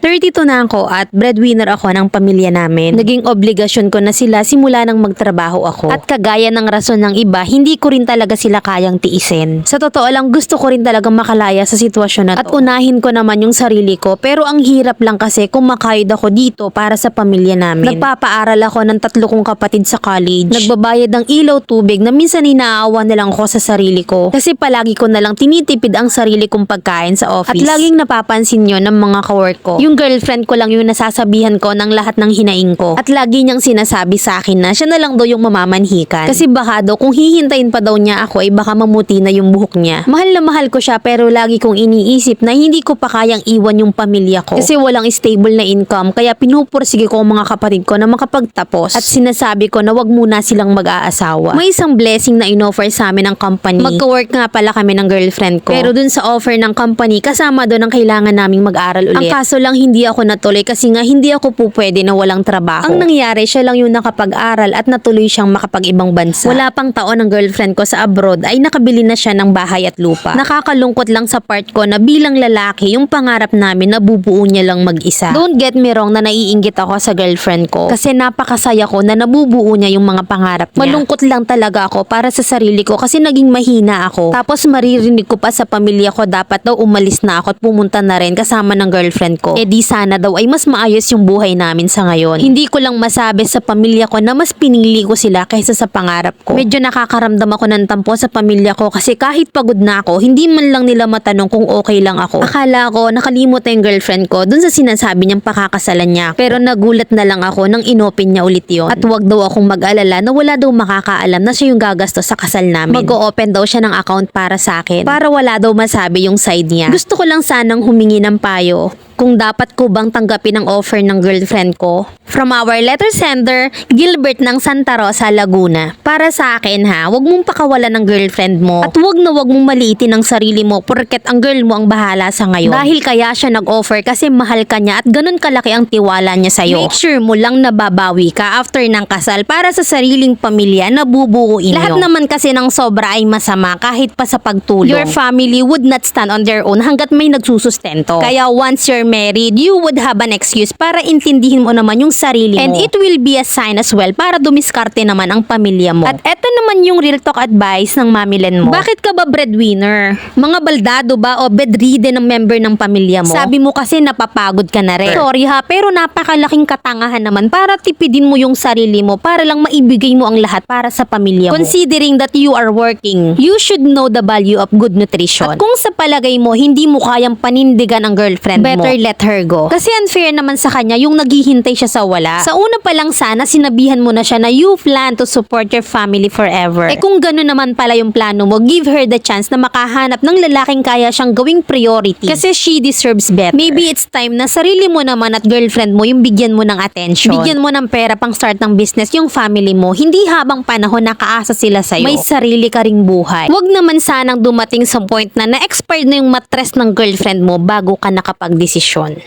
32 na ako at breadwinner ako ng pamilya namin. Naging obligasyon ko na sila simula nang magtrabaho ako. At kagaya ng rason ng iba, hindi ko rin talaga sila kayang tiisin. Sa totoo lang, gusto ko rin talagang makalaya sa sitwasyon na to. At unahin ko naman yung sarili ko, pero ang hirap lang kasi kung makayod ako dito para sa pamilya namin. Nagpapaaral ako ng 3 kong kapatid sa college. Nagbabayad ng ilaw, tubig na minsan inaawa na lang ako sa sarili ko. Kasi palagi ko na lang tinitipid ang sarili kong pagkain sa office. At laging napapansin yun ng mga kawork ko. Yung girlfriend ko lang yung nasasabihan ko ng lahat ng hinaing ko. At lagi niyang sinasabi sa akin na siya na lang daw yung mamamanhikan. Kasi baka daw kung hihintayin pa daw niya ako ay baka mamuti na yung buhok niya. Mahal na mahal ko siya pero lagi kong iniisip na hindi ko pa kayang iwan yung pamilya ko. Kasi walang stable na income kaya pinupursige ko ang mga kapatid ko na makapagtapos. At sinasabi ko na wag muna silang mag-aasawa. May isang blessing na inoffer sa amin ng company. Magka-work nga pala kami ng girlfriend ko. Pero dun sa offer ng company, kasama doon ang kailangan naming mag-aral ulit. Ang kaso lang hindi ako natuloy kasi nga hindi ako po pwede na walang trabaho. Ang nangyari, siya lang yung nakapag-aral at natuloy siyang makapag-ibang bansa. Wala pang taon ng girlfriend ko sa abroad ay nakabili na siya ng bahay at lupa. Nakakalungkot lang sa part ko na bilang lalaki, yung pangarap namin na bubuo niya lang mag-isa. Don't get me wrong na naiinggit ako sa girlfriend ko kasi napakasaya ko na nabubuo niya yung mga pangarap niya. Malungkot lang talaga ako para sa sarili ko kasi naging mahina ako. Tapos maririnig ko pa sa pamilya ko dapat daw umalis na ako at pumunta na rin kasama ng girlfriend ko. Di sana daw ay mas maayos yung buhay namin sa ngayon. Hindi ko lang masabi sa pamilya ko na mas pinili ko sila kaysa sa pangarap ko. Medyo nakakaramdam ako ng tampo sa pamilya ko kasi kahit pagod na ako, hindi man lang nila matanong kung okay lang ako. Akala ko nakalimot na yung girlfriend ko dun sa sinasabi niyang pakakasalan niya. Pero nagulat na lang ako nang inopen niya ulit yun. At wag daw akong mag-alala na wala daw makakaalam na siya yung gagastos sa kasal namin. Mag-o-open daw siya ng account para sa akin. Para wala daw masabi yung side niya. Gusto ko lang sanang humingi ng payo kung dapat ko bang tanggapin ang offer ng girlfriend ko. From our letter sender, Gilbert ng Santa Rosa, Laguna. Para sa akin ha, wag mong pakawalan ng girlfriend mo. At wag mong maliitin ang sarili mo porket ang girl mo ang bahala sa ngayon. Dahil kaya siya nag-offer kasi mahal ka niya at ganun kalaki ang tiwala niya sa'yo. Make sure mo lang nababawi ka after ng kasal para sa sariling pamilya na bubuuin nyo. Lahat naman kasi ng sobra ay masama kahit pa sa pagtulong. Your family would not stand on their own hanggat may nagsusustento. Kaya once you're married, you would have an excuse para intindihin mo naman yung sarili mo. And it will be a sign as well para dumiskarte naman ang pamilya mo. At eto naman yung real talk advice ng mamilen mo. Bakit ka ba breadwinner? Mga baldado ba o bedridden ng member ng pamilya mo? Sabi mo kasi napapagod ka na rin. Sorry ha, pero napakalaking katangahan naman para tipidin mo yung sarili mo para lang maibigay mo ang lahat para sa pamilya mo. Considering that you are working, you should know the value of good nutrition. At kung sa palagay mo, hindi mo kayang panindigan ang girlfriend mo, better let her go. Kasi unfair naman sa kanya yung naghihintay siya sa wala. Sa una pa lang sana sinabihan mo na siya na you plan to support your family forever. Kung gano'n naman pala yung plano mo, give her the chance na makahanap ng lalaking kaya siyang gawing priority. Kasi she deserves better. Maybe it's time na sarili mo naman at girlfriend mo yung bigyan mo ng attention. Bigyan mo ng pera pang start ng business yung family mo. Hindi habang panahon nakaasa sila sa'yo. May sarili ka ring buhay. Huwag naman sanang dumating sa point na na-expired na yung mattress ng girlfriend mo bago ka nakapag-desisyon.